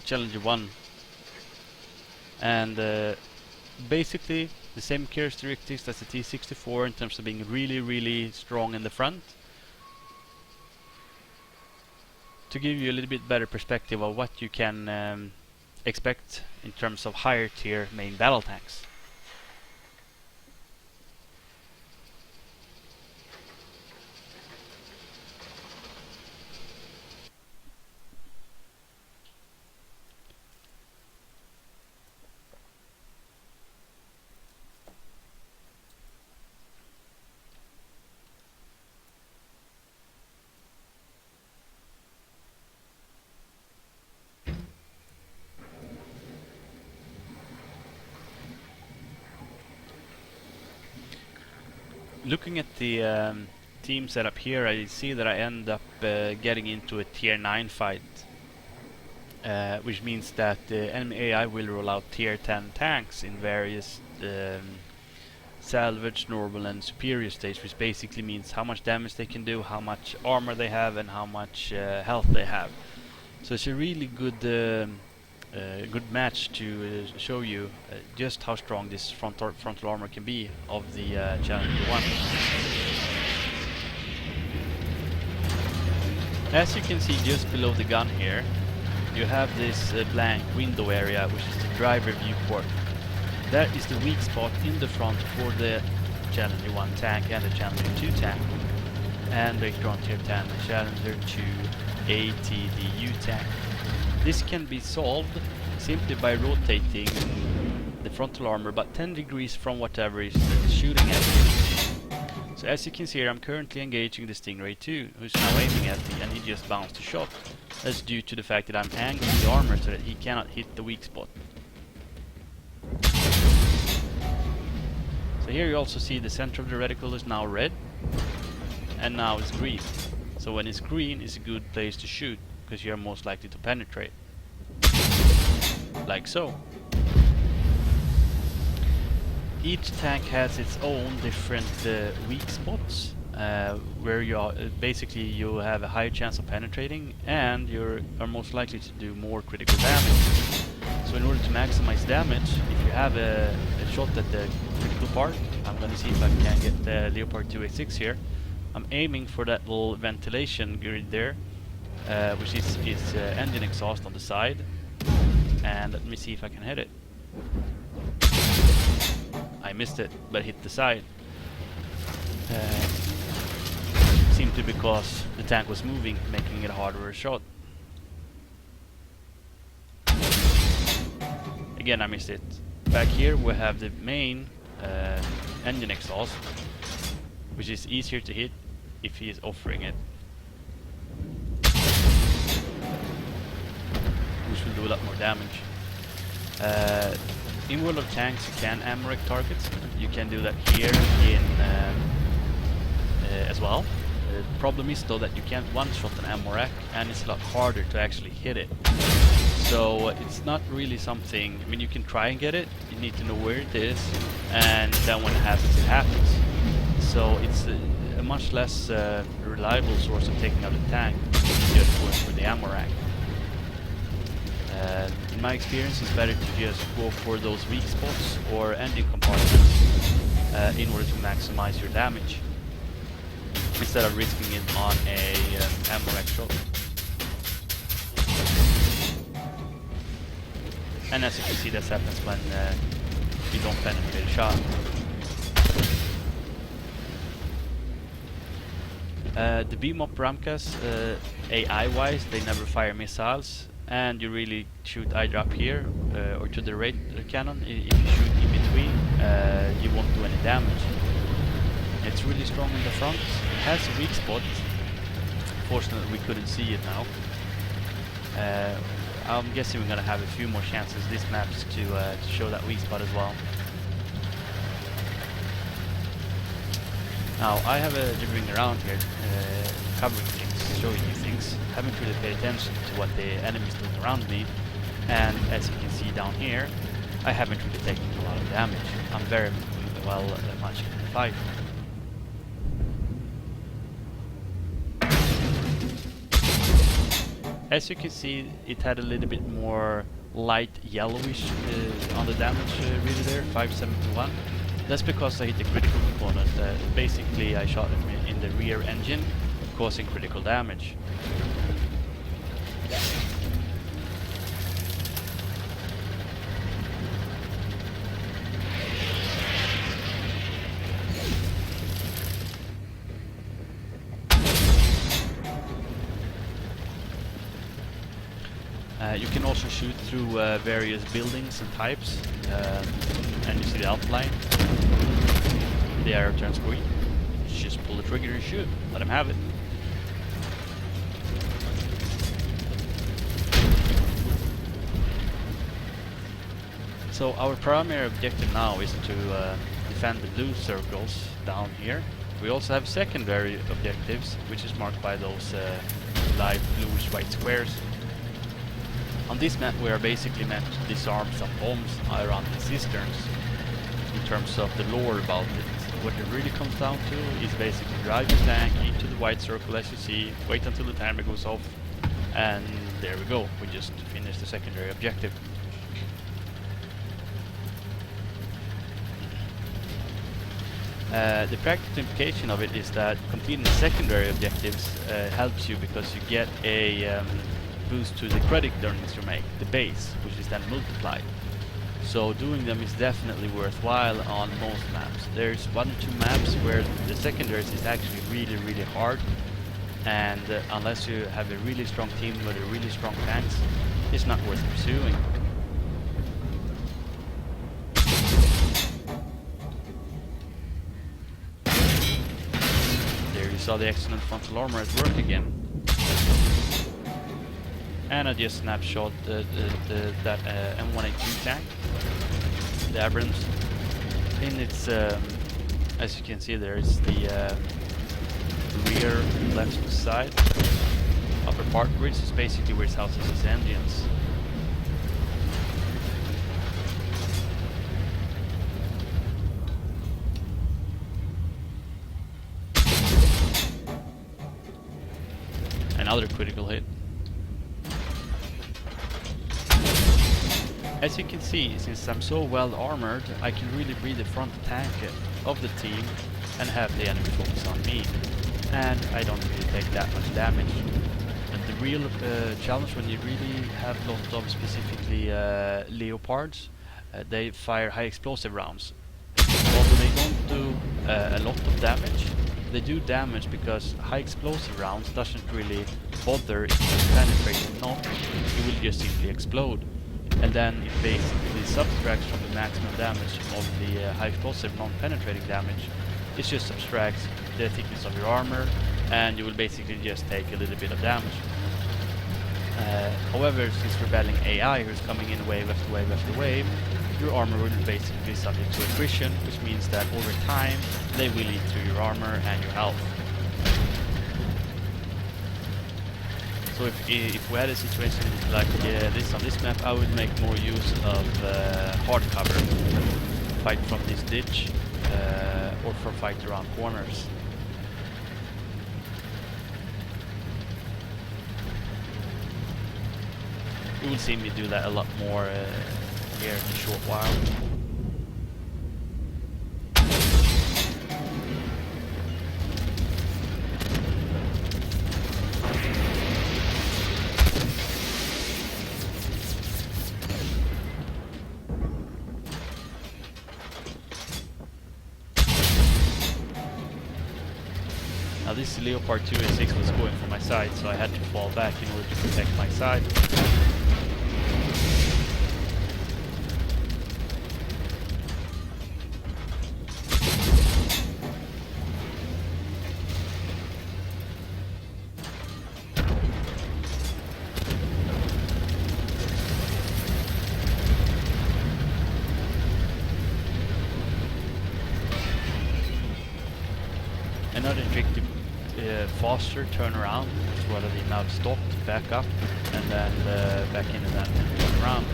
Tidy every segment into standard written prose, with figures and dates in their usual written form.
Challanger 1, and basically the same characteristics as the T64 in terms of being really strong in the front. To give you a little bit better perspective of what you can expect in terms of higher tier main battle tanks. Looking at the team setup here, I see that I end up getting into a tier 9 fight, which means that the enemy AI will roll out tier 10 tanks in various salvage, normal and superior stage, which basically means how much damage they can do, how much armor they have and how much health they have. So it's a really good good match to show you just how strong this frontal armor can be of the Challanger 1. As you can see just below the gun here, you have this blank window area, which is the driver viewport. That is the weak spot in the front for the Challanger 1 tank and the Challanger 2 tank. And later on tier 10, the Challanger 2 ATDU tank. This can be solved simply by rotating the frontal armor about 10 degrees from whatever is shooting at you. So as you can see here, I'm currently engaging the Stingray 2, who's now aiming at me, and he just bounced a shot. That's due to the fact that I'm angling the armor so that he cannot hit the weak spot. So here you also see the center of the reticle is now red, and now it's green. So when it's green, it's a good place to shoot, because you're most likely to penetrate. Like so. Each tank has its own different weak spots, where you are, basically you have a higher chance of penetrating, and you are most likely to do more critical damage. So in order to maximize damage, if you have a shot at the critical part, I'm going to see if I can get the Leopard 286 here. I'm aiming for that little ventilation grid there, which is engine exhaust on the side, and let me see if I can hit it. I missed it, but hit the side. Seemed to be because the tank was moving, making it a harder shot. Again, I missed it. Back here we have the main engine exhaust, which is easier to hit if he is offering it, which will do a lot more damage. In World of Tanks you can ammo rack targets. You can do that here in as well. The problem is though that you can't one-shot an ammo rack, and it's a lot harder to actually hit it. So it's not really something, I mean, you can try and get it, you need to know where it is, and then when it happens, it happens. So it's a much less reliable source of taking out the tank than just going for the ammo rack. In my experience, it's better to just go for those weak spots or engine compartments in order to maximize your damage, instead of risking it on a ammo rack shot. And as you can see, this happens when you don't penetrate a shot. The beam up Ramkas, AI-wise, they never fire missiles, and you really shoot either up here or to the right cannon. If you shoot in between, you won't do any damage. It's really strong in the front. It has a weak spot. Fortunately, we couldn't see it now. I'm guessing we're gonna have a few more chances this map to show that weak spot as well. Now I have a jibbering around here, covering things, showing you things. Haven't really paid attention to what the enemy is doing around me, and as you can see down here, I haven't really taken a lot of damage. I'm very well much in the fight. As you can see, it had a little bit more light yellowish on the damage reader there, 571. That's because I hit the critical component. Basically, I shot him in the rear engine, causing critical damage. You can also shoot through various buildings and types, and you see the outline. The arrow turns green. Just pull the trigger and shoot. Let him have it. So our primary objective now is to defend the blue circles down here. We also have secondary objectives, which is marked by those light bluish white squares. On this map we are basically meant to disarm some bombs around the cisterns. In terms of the lore about it, what it really comes down to is basically drive your tank into the white circle as you see, wait until the timer goes off, and there we go, we just finished the secondary objective. The practical implication of it is that completing secondary objectives helps you because you get a boost to the credit earnings you make, the base, which is then multiplied. So doing them is definitely worthwhile on most maps. There's 1 or 2 maps where the secondaries is actually really hard, and unless you have a really strong team with a really strong tanks, it's not worth pursuing. There you saw the excellent frontal armor at work again. And I just snapshot that M182 tank, the Abrams. In its, as you can see, there is the rear left side, upper part, which is basically where it houses its engines. Another critical hit. As you can see, since I'm so well armored, I can really be the front tank of the team and have the enemy focus on me. And I don't really take that much damage. And the real challenge when you really have lots of specifically Leopards, they fire high explosive rounds. Although they don't do a lot of damage, they do damage because high explosive rounds doesn't really bother if you penetrate or not, it will just simply explode. And then it basically subtracts from the maximum damage of the high explosive non-penetrating damage. It just subtracts the thickness of your armor, and you will basically just take a little bit of damage. However, since we're battling AI who's coming in wave after wave after wave, your armor will basically be subject to attrition, which means that over time they will eat through your armor and your health. So if we had a situation like this on this map, I would make more use of hard cover, fight from this ditch, or for fight around corners. You will see me do that a lot more here in a short while. Now this Leopard 2A6 was going for my side, so I had to fall back in order to protect my side. Another trick to faster turn around is whether they now stop, back up, and then back in and then turn around,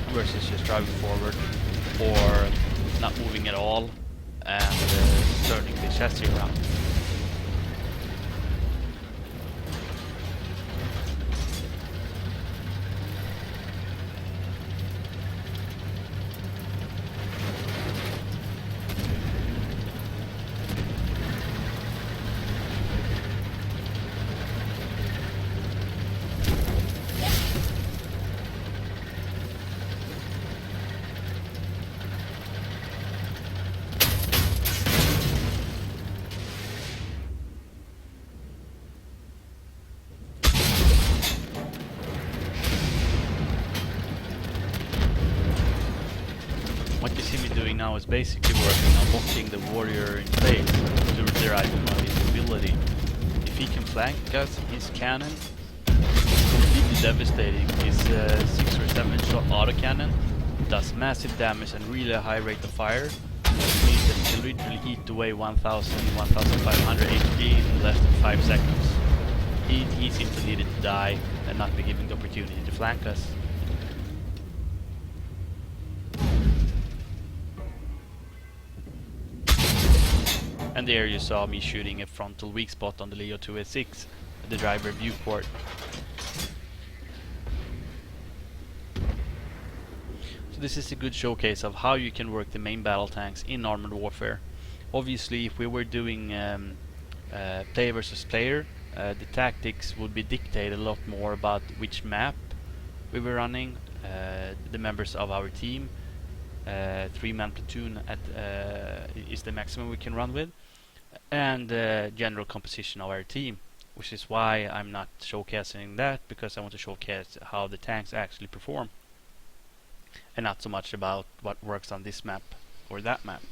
versus just driving forward or not moving at all and turning the chassis around. What you see me doing now is basically working on locking the warrior in place to derive his ability. If he can flank us, his cannon completely devastating. His 6 or 7 shot autocannon does massive damage and really a high rate of fire. Which means that he can literally eat away 1000, 1500 HP in less than 5 seconds. He simply needed to die and not be given the opportunity to flank us. And there you saw me shooting a frontal weak spot on the Leo 286, the driver viewport. So this is a good showcase of how you can work the main battle tanks in armored warfare. Obviously, if we were doing player versus player, the tactics would be dictated a lot more about which map we were running, the members of our team. 3-man platoon is the maximum we can run with, and general composition of our team, which is why I'm not showcasing that, because I want to showcase how the tanks actually perform and not so much about what works on this map or that map.